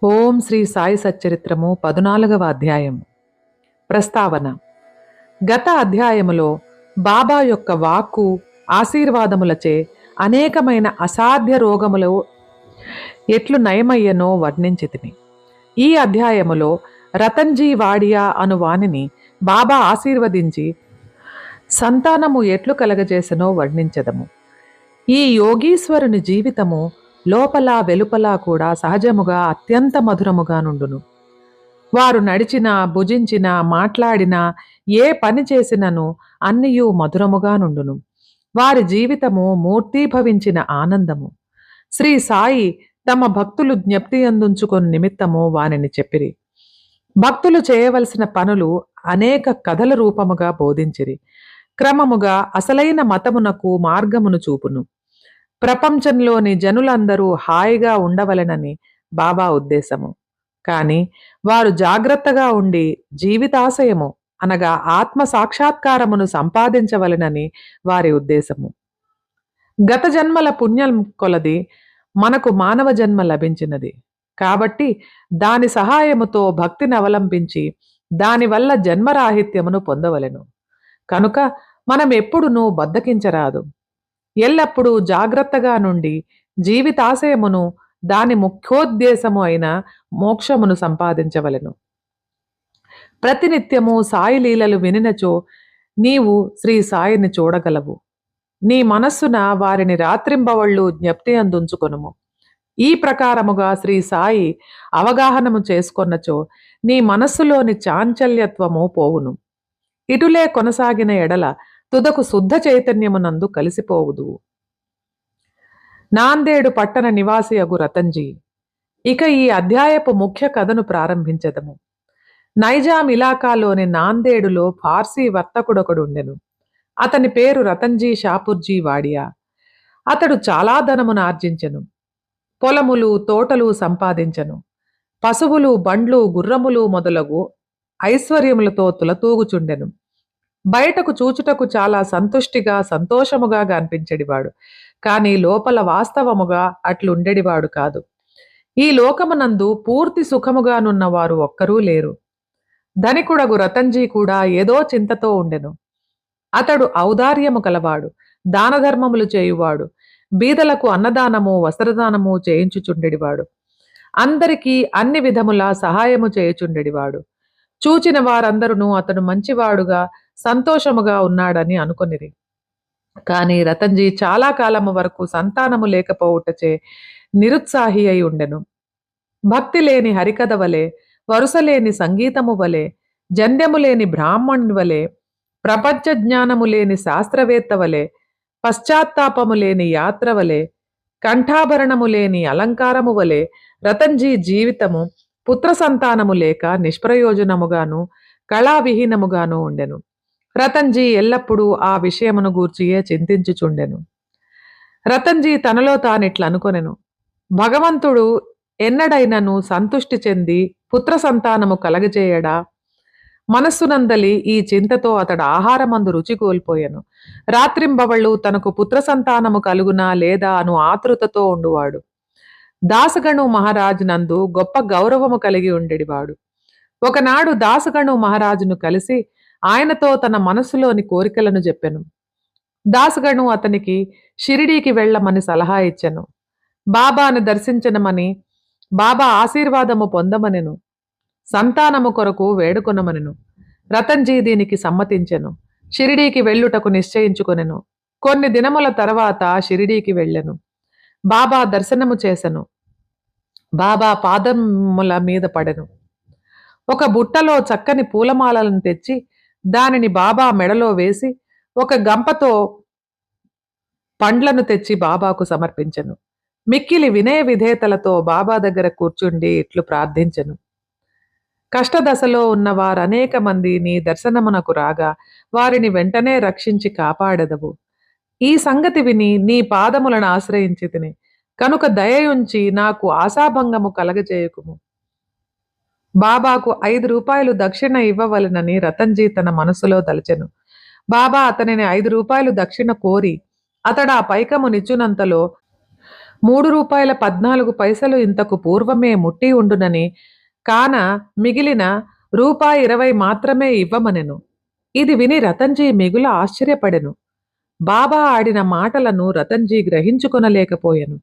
ఓం శ్రీ సాయి సచ్చరిత్రము 14వ అధ్యాయం. ప్రస్తావన. గత అధ్యాయములో బాబా యొక్క వాక్కు ఆశీర్వాదములచే అనేకమైన అసాధ్య రోగములు ఎట్లు నయమయ్యనో వర్ణించితిని. ఈ అధ్యాయములో రతన్జీ వాడియా అను వానిని బాబా ఆశీర్వదించి సంతానము ఎట్లు కలగజేసనో వర్ణించదము. ఈ యోగీశ్వరుని జీవితము లోపల వెలుపల కూడా సహజముగా అత్యంత మధురముగా నుండును. వారు నడిచినా, భుజించినా, మాట్లాడినా, ఏ పని చేసినను అన్నియూ మధురముగా నుండును. వారి జీవితము మూర్తీభవించిన ఆనందము. శ్రీ సాయి తమ భక్తులు జ్ఞప్తి అందుంచుకొని నిమిత్తము వానిని చెప్పిరి. భక్తులు చేయవలసిన పనులు అనేక కథల రూపముగా బోధించిరి. క్రమముగా అసలైన మతమునకు మార్గమును చూపును. ప్రపంచంలోని జనులందరూ హాయిగా ఉండవలెనని బాబా ఉద్దేశము. కాని వారు జాగ్రత్తగా ఉండి జీవితాశయము అనగా ఆత్మ సాక్షాత్కారమును సంపాదించవలెనని వారి ఉద్దేశము. గత జన్మల పుణ్యం కొలది మనకు మానవ జన్మ లభించినది కాబట్టి దాని సహాయముతో భక్తిని అవలంబించి దానివల్ల జన్మరాహిత్యమును పొందవలెను. కనుక మనం ఎప్పుడునూ బద్దకించరాదు. ఎల్లప్పుడూ జాగ్రత్తగా నుండి జీవితాశయమును దాని ముఖ్యోద్దేశము అయిన మోక్షమును సంపాదించవలెను. ప్రతినిత్యము సాయి లీలలు వినినచో నీవు శ్రీ సాయిని చూడగలవు. నీ మనస్సున వారిని రాత్రింబవళ్ళు జ్ఞప్తి అందుంచుకొనుము. ఈ ప్రకారముగా శ్రీ సాయి అవగాహనము చేసుకొన్నచో నీ మనస్సులోని చాంచల్యత్వము పోవును. ఇటులే కొనసాగిన ఎడల తుదకు శుద్ధ చైతన్యమునందు కలిసిపోవుదు. నాందేడు పట్టణ నివాసి అగు రతన్జీ. ఇక ఈ అధ్యాయపు ముఖ్య కథను ప్రారంభించదము. నైజాం ఇలాకాలోని నాందేడులో ఫార్సీ వర్తకుడొకడుండెను. అతని పేరు రతన్జీ షాపూర్జీ వాడియా. అతడు చాలా ధనమును ఆర్జించెను. పొలములు, తోటలు సంపాదించెను. పశువులు, బండ్లు, గుర్రములు మొదలగు ఐశ్వర్యములతో తులతూగుచుండెను. బయటకు చూచుటకు చాలా సంతుష్టిగా, సంతోషముగా కనిపించెడివాడు. కాని లోపల వాస్తవముగా అట్లుండెడివాడు కాదు. ఈ లోకమునందు పూర్తి సుఖముగానున్నవారు ఒక్కరూ లేరు. ధనికుడగు రతన్జీ కూడా ఏదో చింతతో ఉండెను. అతడు ఔదార్యము కలవాడు, దానధర్మములు చేయువాడు, బీదలకు అన్నదానము, వస్త్రదానము చేయించుచుండెడివాడు. అందరికీ అన్ని విధముల సహాయము చేయుచుండెడివాడు. చూచిన వారందరూ అతడు మంచివాడుగా, సంతోషముగా ఉన్నాడని అనుకొనిరి. కాని రతన్జీ చాలా కాలము వరకు సంతానము లేకపోవుటచే నిరుత్సాహి అయి ఉండెను. భక్తి లేని హరికథ వలె, వరుసలేని సంగీతము వలె, జంధ్యము లేని బ్రాహ్మణుని వలె, ప్రపంచ జ్ఞానము లేని శాస్త్రవేత్త వలె, పశ్చాత్తాపము లేని యాత్ర వలె, కంఠాభరణము లేని అలంకారము వలె రతన్జీ జీవితము పుత్ర సంతానము లేక నిష్ప్రయోజనముగాను, కళావిహీనముగాను ఉండెను. రతన్జీ ఎల్లప్పుడూ ఆ విషయమును గూర్చియే చింతించుచుండెను. రతన్జీ తనలో తానిట్లనుకొనెను. భగవంతుడు ఎన్నడైనను సంతుష్టి చెంది పుత్ర సంతానము కలగజేయడా? మనస్సునందలి ఈ చింతతో అతడు ఆహారమందు రుచి కోల్పోయెను. రాత్రింబవళ్ళు తనకు పుత్ర సంతానము కలుగునా లేదా అను ఆతృతతో ఉండువాడు. దాసగణు మహారాజ్ నందు గొప్ప గౌరవము కలిగి ఉండేడివాడు. ఒకనాడు దాసగణు మహారాజును కలిసి ఆయనతో తన మనస్సులోని కోరికలను చెప్పెను. దాసగణు అతనికి షిరిడీకి వెళ్ళమని సలహా ఇచ్చెను. బాబాను దర్శించనమని, బాబా ఆశీర్వాదము పొందమనెను, సంతానము కొరకు వేడుకొనమనెను. రతన్జీ దీనికి సమ్మతించెను. షిరిడీకి వెళ్ళుటకు నిశ్చయించుకొనెను. కొన్ని దినముల తర్వాత షిరిడీకి వెళ్ళెను. బాబా దర్శనము చేసెను. బాబా పాదముల మీద పడెను. ఒక బుట్టలో చక్కని పూలమాలను తెచ్చి దానిని బాబా మెడలో వేసి ఒక గంపతో పండ్లను తెచ్చి బాబాకు సమర్పించెను. మిక్కిలి వినయ విధేతలతో బాబా దగ్గర కూర్చుండి ఇట్లు ప్రార్థించెను. కష్టదశలో ఉన్న వారనేక మంది నీ దర్శనమునకు రాగా వారిని వెంటనే రక్షించి కాపాడెదవు. ఈ సంగతి విని నీ పాదములను ఆశ్రయించి తిని కనుక దయయుంచి నాకు ఆశాభంగము కలగజేయకుము. బాబాకు 5 రూపాయలు దక్షిణ ఇవ్వవలెనని రతన్జీ తన మనసులో తలచెను. బాబా అతనిని 5 రూపాయలు దక్షిణ కోరి అతడా పైకము నిచ్చునంతలో రూ. 3.14 ఇంతకు పూర్వమే ముట్టి ఉండునని, కాన మిగిలిన రూ. 20 మాత్రమే ఇవ్వమనెను. ఇది విని రతన్జీ మిగుల ఆశ్చర్యపడెను. బాబా ఆడిన మాటలను రతన్జీ గ్రహించుకొనలేకపోయెను.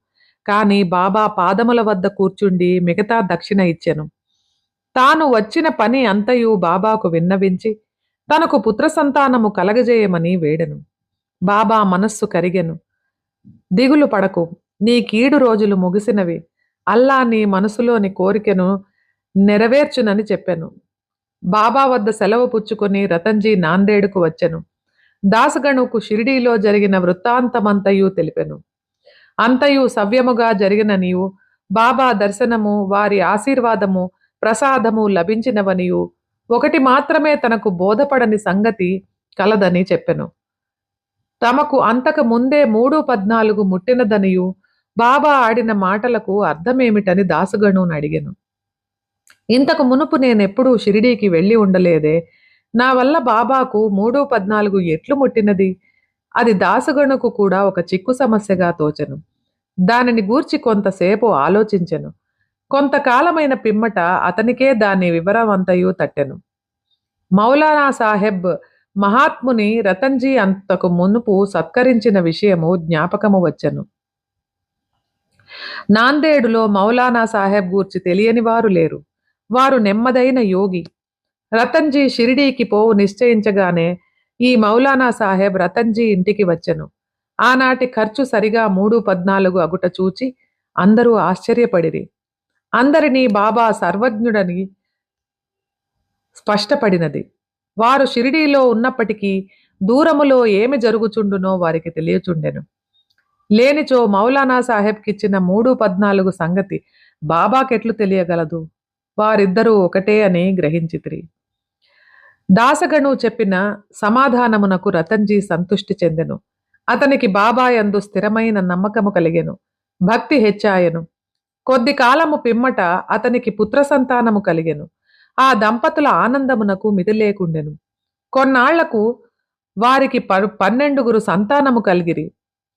కాని బాబా పాదముల వద్ద కూర్చుండి మిగతా దక్షిణ ఇచ్చెను. తాను వచ్చిన పని అంతయు బాబాకు విన్నవించి తనకు పుత్ర సంతానము కలగజేయమని వేడెను. బాబా మనస్సు కరిగెను. దిగులు పడకు, నీ కీడు రోజులు ముగిసినవి. అల్లా నీ మనసులోని కోరికెను నెరవేర్చునని చెప్పెను. బాబా వద్ద సెలవు పుచ్చుకొని రతన్జీ నాందేడుకు వచ్చెను. దాసగణుకు షిరిడీలో జరిగిన వృత్తాంతమంతయు తెలిపెను. అంతయు సవ్యముగా జరిగిననియు, బాబా దర్శనము, వారి ఆశీర్వాదము, ప్రసాదము లభించినవనియు, ఒకటి మాత్రమే తనకు బోధపడని సంగతి కలదని చెప్పెను. తమకు అంతకు ముందే 3:14 ముట్టినదనియు, బాబా ఆడిన మాటలకు అర్థమేమిటని దాసగణుని అడిగెను. ఇంతకు మునుపు నేనెప్పుడూ షిరిడీకి వెళ్ళి ఉండలేదే, నా వల్ల బాబాకు 3:14 ఎట్లు ముట్టినది? అది దాసగణుకు కూడా ఒక చిక్కు సమస్యగా తోచెను. దానిని గూర్చి కొంతసేపు ఆలోచించెను. కొంతకాలమైన పిమ్మట అతనికే దాని వివరమంతయు తట్టెను. మౌలానా సాహెబ్ మహాత్ముని రతన్జీ అంతకు మునుపు సత్కరించిన విషయము జ్ఞాపకము వచ్చెను. నాందేడులో మౌలానా సాహెబ్ గూర్చి తెలియని వారు లేరు. వారు నెమ్మదైన యోగి. రతన్జీ షిరిడీకి పోవు నిశ్చయించగానే ఈ మౌలానా సాహెబ్ రతన్జీ ఇంటికి వచ్చెను. ఆనాటి ఖర్చు సరిగా 3:14 అగుట చూచి అందరూ ఆశ్చర్యపడిరి. అందరినీ బాబా సర్వజ్ఞుడని స్పష్టపడినది. వారు షిరిడీలో ఉన్నప్పటికీ దూరములో ఏమి జరుగుచుండునో వారికి తెలియచుండెను. లేనిచో మౌలానా సాహెబ్కిచ్చిన 3:14 సంగతి బాబాకెట్లు తెలియగలదు? వారిద్దరూ ఒకటే అని గ్రహించితిరి. దాసగణు చెప్పిన సమాధానమునకు రతన్జీ సంతుష్టి చెందెను. అతనికి బాబా యందు స్థిరమైన నమ్మకము కలిగెను. భక్తి హెచ్చాయెను. కొద్ది కాలము పిమ్మట అతనికి పుత్ర సంతానము కలిగెను. ఆ దంపతుల ఆనందమునకు మితి లేకుండెను. కొన్నాళ్లకు వారికి 12 సంతానము కలిగిరి.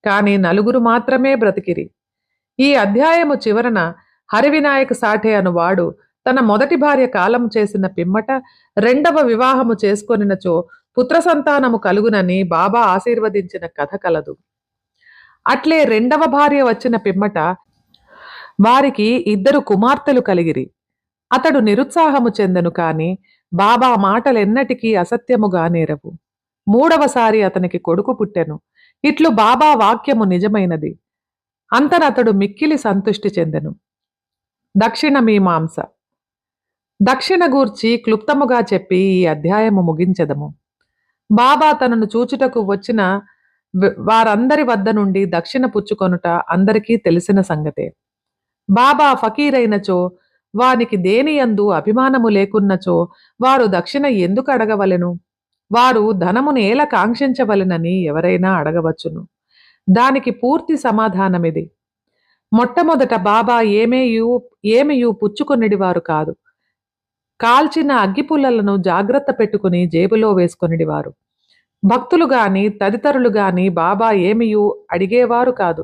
కాని 4 మాత్రమే బ్రతికిరి. ఈ అధ్యాయము చివరన హరివినాయక సాఠే అనువాడు తన మొదటి భార్య కాలం చేసిన పిమ్మట రెండవ వివాహము చేసుకొనినచో పుత్ర సంతానము కలుగునని బాబా ఆశీర్వదించిన కథ కలదు. అట్లే రెండవ భార్య వచ్చిన పిమ్మట వారికి 2 కుమార్తెలు కలిగిరి. అతడు నిరుత్సాహము చెందెను. కాని బాబా మాటలెన్నటికీ అసత్యముగా నేరవు. 3వసారి అతనికి కొడుకు పుట్టెను. ఇట్లు బాబా వాక్యము నిజమైనది. అంతనతడు మిక్కిలి సంతుష్టి చెందెను. దక్షిణ మీమాంస. దక్షిణ గూర్చి క్లుప్తముగా చెప్పి ఈ అధ్యాయము ముగించెదము. బాబా తనను చూచుటకు వచ్చిన వారందరి వద్ద నుండి దక్షిణ పుచ్చుకొనుట అందరికీ తెలిసిన సంగతే. బాబా ఫకీరైనచో, వానికి దేనియందు అభిమానము లేకున్నచో వారు దక్షిణ ఎందుకు అడగవలెను? వారు ధనమును ఏల కాంక్షించవలెనని ఎవరైనా అడగవచ్చును. దానికి పూర్తి సమాధానమిది. మొట్టమొదట బాబా ఏమియూ పుచ్చుకొనిడివారు కాదు. కాల్చిన అగ్గిపుల్లలను జాగ్రత్త పెట్టుకుని జేబులో వేసుకొనిడివారు. భక్తులు గాని తదితరులు గాని బాబా ఏమియూ అడిగేవారు కాదు.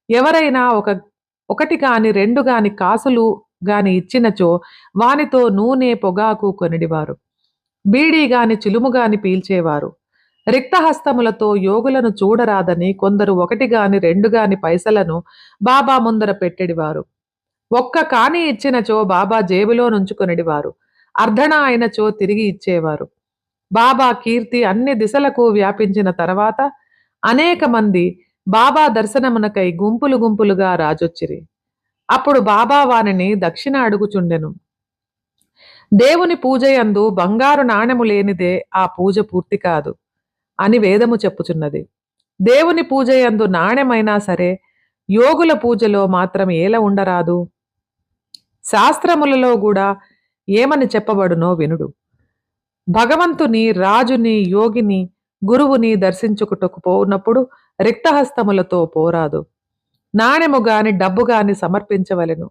ఎవరైనా ఒకటి గాని 2 గాని కాసులు గాని ఇచ్చినచో వానితో నూనె పొగాకు కొనిడివారు. బీడీ గాని చిలుము గాని పీల్చేవారు. రిక్తహస్తములతో యోగులను చూడరాదని కొందరు 1 గాని 2 గాని పైసలను బాబా ముందర పెట్టెడివారు. ఒక్క కాని ఇచ్చినచో బాబా జేబులో నుంచుకొనిడివారు. అర్ధణ అయినచో తిరిగి ఇచ్చేవారు. బాబా కీర్తి అన్ని దిశలకు వ్యాపించిన తర్వాత అనేక మంది బాబా దర్శనమునకై గుంపులు గుంపులుగా రాజొచ్చిరి. అప్పుడు బాబా వానిని దక్షిణ అడుగుచుండెను. దేవుని పూజయందు బంగారు నాణెము లేనిదే ఆ పూజ పూర్తి కాదు అని వేదము చెప్పుచున్నది. దేవుని పూజయందు నాణెమైనా సరే యోగుల పూజలో మాత్రం ఏల ఉండరాదు? శాస్త్రములలో కూడా ఏమని చెప్పబడునో వినుడు. భగవంతుని, రాజుని, యోగిని, గురువుని దర్శించుకుటకు పోనప్పుడు రిక్తహస్తములతో పోరాదు. నాణెము గాని డబ్బు గాని సమర్పించవలెను.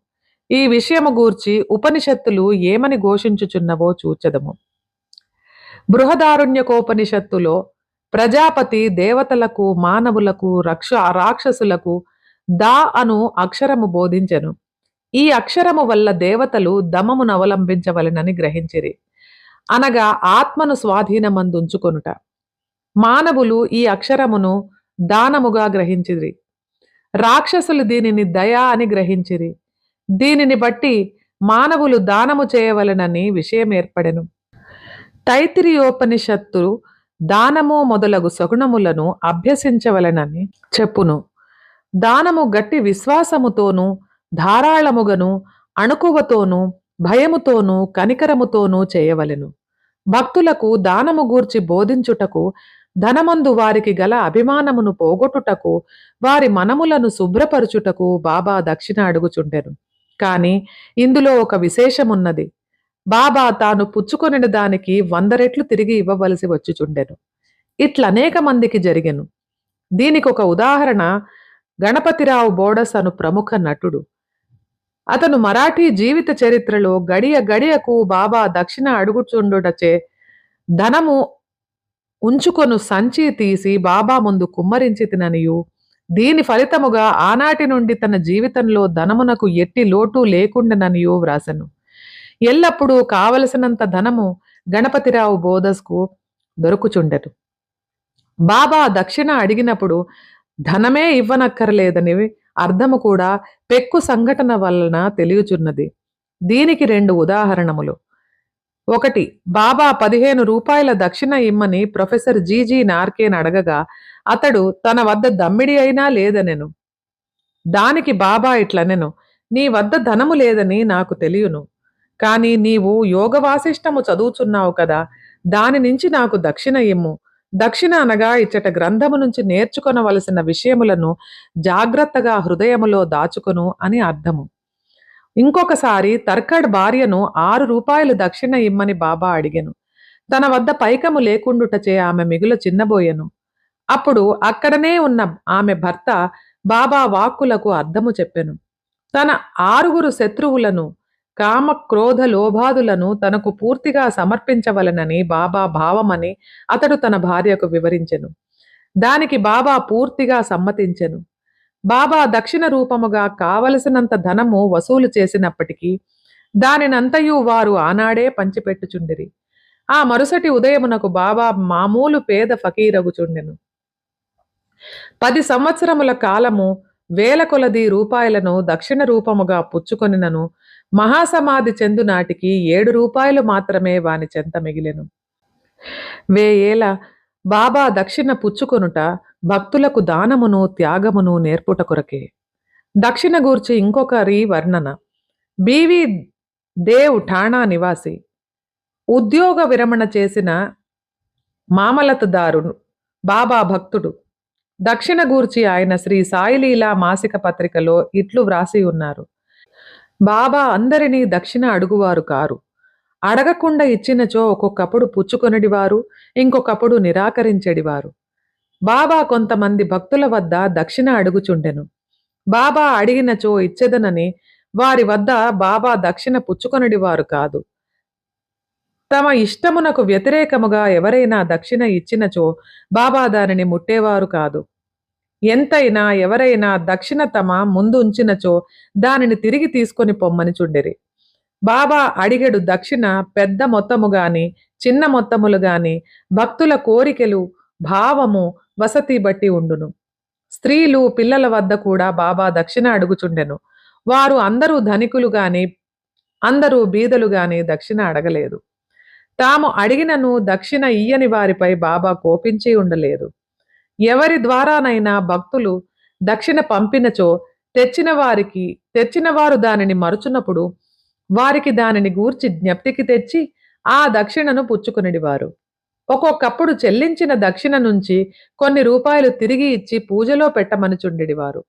ఈ విషయము గూర్చి ఉపనిషత్తులు ఏమని ఘోషించుచున్నవో చూచెదము. బృహదారణ్యకోపనిషత్తులో ప్రజాపతి దేవతలకు, మానవులకు, రాక్షసులకు దా అను అక్షరము బోధించెను. ఈ అక్షరము వల్ల దేవతలు దమమును అవలంబించవలెనని గ్రహించిరి. అనగా ఆత్మను స్వాధీనమందుంచుకొనుట. మానవులు ఈ అక్షరమును దానముగా గ్రహించిరి. రాక్షసులు దీనిని దయ అని గ్రహించిరి. దీనిని బట్టి మానవులు దానము చేయవలెనని విషయం ఏర్పడెను. తైత్తిరీయోపనిషత్తు దానము మొదలగు సగుణములను అభ్యసించవలెనని చెప్పును. దానము గట్టి విశ్వాసముతోనూ ధారాళముగను అణుకువతోనూ భయముతోనూ కనికరముతోనూ చేయవలెను. భక్తులకు దానము గూర్చి బోధించుటకు, ధనమందు వారికి గల అభిమానమును పోగొట్టుటకు, వారి మనములను శుభ్రపరచుటకు బాబా దక్షిణ అడుగుచుండెను. కాని ఇందులో ఒక విశేషమున్నది. బాబా తాను పుచ్చుకొనిన దానికి 100 రెట్లు తిరిగి ఇవ్వవలసి వచ్చుచుండెను. ఇట్లనేక మందికి జరిగెను. దీనికొక ఉదాహరణ గణపతిరావు బోడస్ అను ప్రముఖ నటుడు. అతను మరాఠీ జీవిత చరిత్రలో గడియ గడియకు బాబా దక్షిణ అడుగుచుండుటచే ధనము ఉంచుకొను సంచి తీసి బాబా ముందు కుమ్మరించి తిననియు, దీని ఫలితముగా ఆనాటి నుండి తన జీవితంలో ధనమునకు ఎట్టి లోటు లేకుండాననియు వ్రాసెను. ఎల్లప్పుడూ కావలసినంత ధనము గణపతిరావు బోధస్కు దొరుకుచుండెను. బాబా దక్షిణ అడిగినప్పుడు ధనమే ఇవ్వనక్కర్లేదని అర్థము కూడా పెక్కు సంఘటన వలన తెలియచున్నది. దీనికి 2 ఉదాహరణములు. 1. బాబా 15 రూపాయల దక్షిణ ఇమ్మని ప్రొఫెసర్ జీజీ నార్కేన్ అడగగా అతడు తన వద్ద దమ్మిడి అయినా లేదనెను. దానికి బాబా ఇట్లనెను, నీ వద్ద ధనము లేదని నాకు తెలియను. కాని నీవు యోగ వాసిష్టము చదువుచున్నావు కదా, దాని నుంచి నాకు దక్షిణ ఇమ్ము. దక్షిణ అనగా ఇచ్చట గ్రంథము నుంచి నేర్చుకొనవలసిన విషయములను జాగ్రత్తగా హృదయములో దాచుకొను అని అర్థము. ఇంకొకసారి తర్కడ్ భార్యను 6 రూపాయలు దక్షిణ ఇమ్మని బాబా అడిగెను. తన వద్ద పైకము లేకుండుటచే ఆమె మిగుల చిన్నబోయెను. అప్పుడు అక్కడనే ఉన్న ఆమె భర్త బాబా వాక్కులకు అర్థము చెప్పెను. తన 6 శత్రువులను, కామ క్రోధ లోభాదులను తనకు పూర్తిగా సమర్పించవలనని బాబా భావమని అతడు తన భార్యకు వివరించెను. దానికి బాబా పూర్తిగా సమ్మతించెను. బాబా దక్షిణ రూపముగా కావలసినంత ధనము వసూలు చేసినప్పటికీ దానినంతయు వారు ఆనాడే పంచిపెట్టుచుండిరి. ఆ మరుసటి ఉదయమునకు బాబా మామూలు పేద ఫకీరగుచుండెను. 10 సంవత్సరముల కాలము వేల కొలది రూపాయలను దక్షిణ రూపముగా పుచ్చుకొనినను మహాసమాధి చెందు నాటికి 7 రూపాయలు మాత్రమే వాని చెంత మిగిలెను. 1000 ఏళ్ల బాబా దక్షిణ పుచ్చుకొనుట భక్తులకు దానమును త్యాగమును నేర్పుట కొరకే. దక్షిణ గూర్చి ఇంకొకరి వర్ణన. బివి దేవ్ ఠాణా నివాసి, ఉద్యోగ విరమణ చేసిన మామలతదారు, బాబా భక్తుడు. దక్షిణ గూర్చి ఆయన శ్రీ సాయిలీలా మాసిక పత్రికలో ఇట్లు వ్రాసి ఉన్నారు. బాబా అందరినీ దక్షిణ అడుగువారు కారు. అడగకుండా ఇచ్చినచో ఒక్కొక్కప్పుడు పుచ్చుకొనిడివారు, ఇంకొకప్పుడు నిరాకరించెడివారు. బాబా కొంతమంది భక్తుల వద్ద దక్షిణ అడుగుచుండెను. బాబా అడిగినచో ఇచ్చెదనని వారి వద్ద బాబా దక్షిణ పుచ్చుకొనిడివారు కాదు. తమ ఇష్టమునకు వ్యతిరేకముగా ఎవరైనా దక్షిణ ఇచ్చినచో బాబా దానిని ముట్టేవారు కాదు. ఎంతైనా ఎవరైనా దక్షిణ తమ ముందు ఉంచినచో దానిని తిరిగి తీసుకొని పొమ్మని చుండిరి. బాబా అడిగెడు దక్షిణ పెద్ద మొత్తము గాని చిన్న మొత్తములు గాని భక్తుల కోరికలు, భావము, వసతి బట్టి ఉండును. స్త్రీలు, పిల్లల వద్ద కూడా బాబా దక్షిణ అడుగుచుండెను. వారు అందరూ ధనికులు గాని అందరూ బీదలు గాని దక్షిణ అడగలేదు. తాము అడిగినను దక్షిణ ఇయ్యని వారిపై బాబా కోపించి ఉండలేదు. ఎవరి ద్వారానైనా భక్తులు దక్షిణ పంపినచో తెచ్చిన వారు దానిని మరుచున్నప్పుడు వారికి దానిని గూర్చి జ్ఞప్తికి తెచ్చి ఆ దక్షిణను పుచ్చుకొనిడివారు. ఒక్కొక్కప్పుడు చెల్లించిన దక్షిణ నుంచి కొన్ని రూపాయలు తిరిగి ఇచ్చి పూజలో పెట్టమనుచుండెడివారు.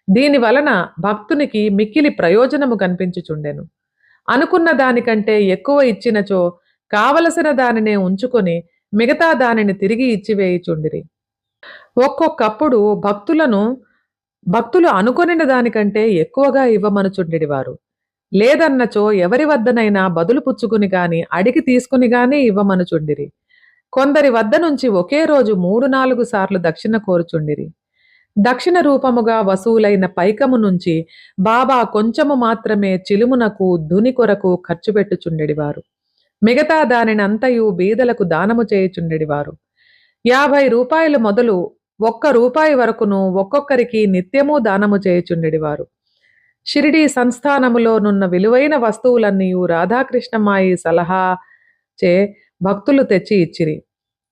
దీని వలన భక్తునికి మిక్కిలి ప్రయోజనము కనిపించుచుండెను. అనుకున్న దానికంటే ఎక్కువ ఇచ్చినచో కావలసిన దానినే ఉంచుకొని మిగతా దానిని తిరిగి ఇచ్చివేయుచుండిరి. ఒక్కొక్కప్పుడు భక్తులు అనుకొనిన దానికంటే ఎక్కువగా ఇవ్వమనుచుండెడివారు. లేదన్నచో ఎవరి వద్దనైనా బదులు పుచ్చుకుని గాని అడిగి తీసుకుని గాని ఇవ్వమనుచుండిరి. కొందరి వద్ద నుంచి ఒకే రోజు 3-4 సార్లు దక్షిణ కోరుచుండిరి. దక్షిణ రూపముగా వసూలైన పైకము నుంచి బాబా కొంచెము మాత్రమే చిలుమునకు ధుని కొరకు ఖర్చు పెట్టుచుండెడివారు. మిగతా దానినంతయు బీదలకు దానము చేయుచుండెడివారు. 50 రూపాయలు మొదలు 1 రూపాయి వరకును ఒక్కొక్కరికి నిత్యము దానము చేయుచుండెడివారు. షిరిడీ సంస్థానములోనున్న విలువైన వస్తువులన్నీయు రాధాకృష్ణమాయి సలహా చే భక్తులు తెచ్చి ఇచ్చిరి.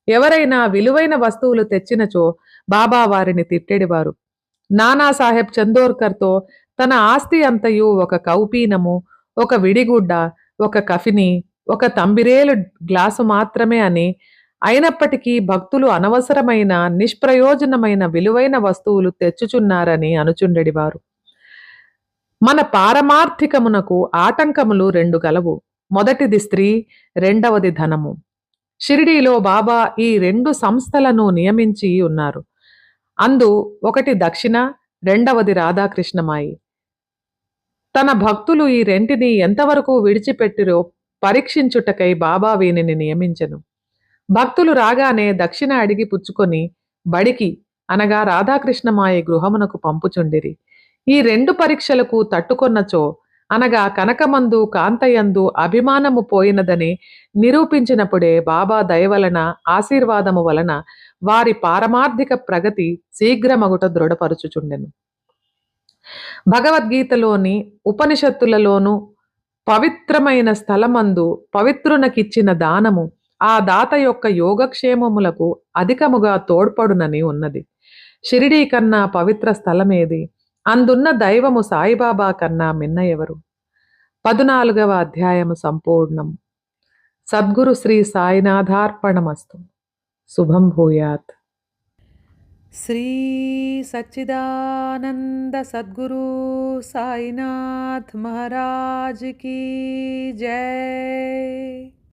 ఎవరైనా విలువైన వస్తువులు తెచ్చినచో బాబా వారిని తిట్టెడివారు. నానాసాహెబ్ చందోర్కర్తో తన ఆస్తి అంతయు ఒక కౌపీనము, ఒక విడిగుడ్డ, ఒక కఫిని, ఒక తంబిరేలు గ్లాసు మాత్రమే అని, అయినప్పటికీ భక్తులు అనవసరమైన నిష్ప్రయోజనమైన విలువైన వస్తువులు తెచ్చుచున్నారని అనుచుండెడివారు. మన పారమార్థికమునకు ఆటంకములు 2 గలవు. మొదటిది స్త్రీ, రెండవది ధనము. షిరిడీలో బాబా ఈ 2 సంస్థలను నియమించి ఉన్నారు. అందు ఒకటి దక్షిణ, రెండవది రాధాకృష్ణమాయి. తన భక్తులు ఈ రెంటిని ఎంతవరకు విడిచిపెట్టిరో పరీక్షించుటకై బాబా వీనిని నియమించెను. భక్తులు రాగానే దక్షిణ అడిగి పుచ్చుకొని బడికి అనగా రాధాకృష్ణమాయి గృహమునకు పంపుచుండిరి. ఈ 2 పరీక్షలకు తట్టుకొన్నచో అనగా కనకమందు కాంతయందు అభిమానము పోయినదని నిరూపించినప్పుడే బాబా దయవలన ఆశీర్వాదము వలన వారి పారమార్థిక ప్రగతి శీఘ్రమగుట దృఢపరుచుచుండెను. భగవద్గీతలోని ఉపనిషత్తులలోను పవిత్రమైన స్థలమందు పవిత్రునకిచ్చిన దానము ఆ దాత యొక్క యోగక్షేమములకు అధికముగా తోడ్పడునని ఉన్నది. షిరిడీ కన్నా పవిత్ర స్థలమేది? అందున్న దైవము సాయిబాబా కన్నా మిన్న ఎవరు? 14వ అధ్యాయము సంపూర్ణం. సద్గురు శ్రీ సాయినాథార్పణమస్తు. శుభం భూయాత్. శ్రీ సచ్చిదానంద సద్గురు సాయినాథ్ మహారాజ్ కీ జై.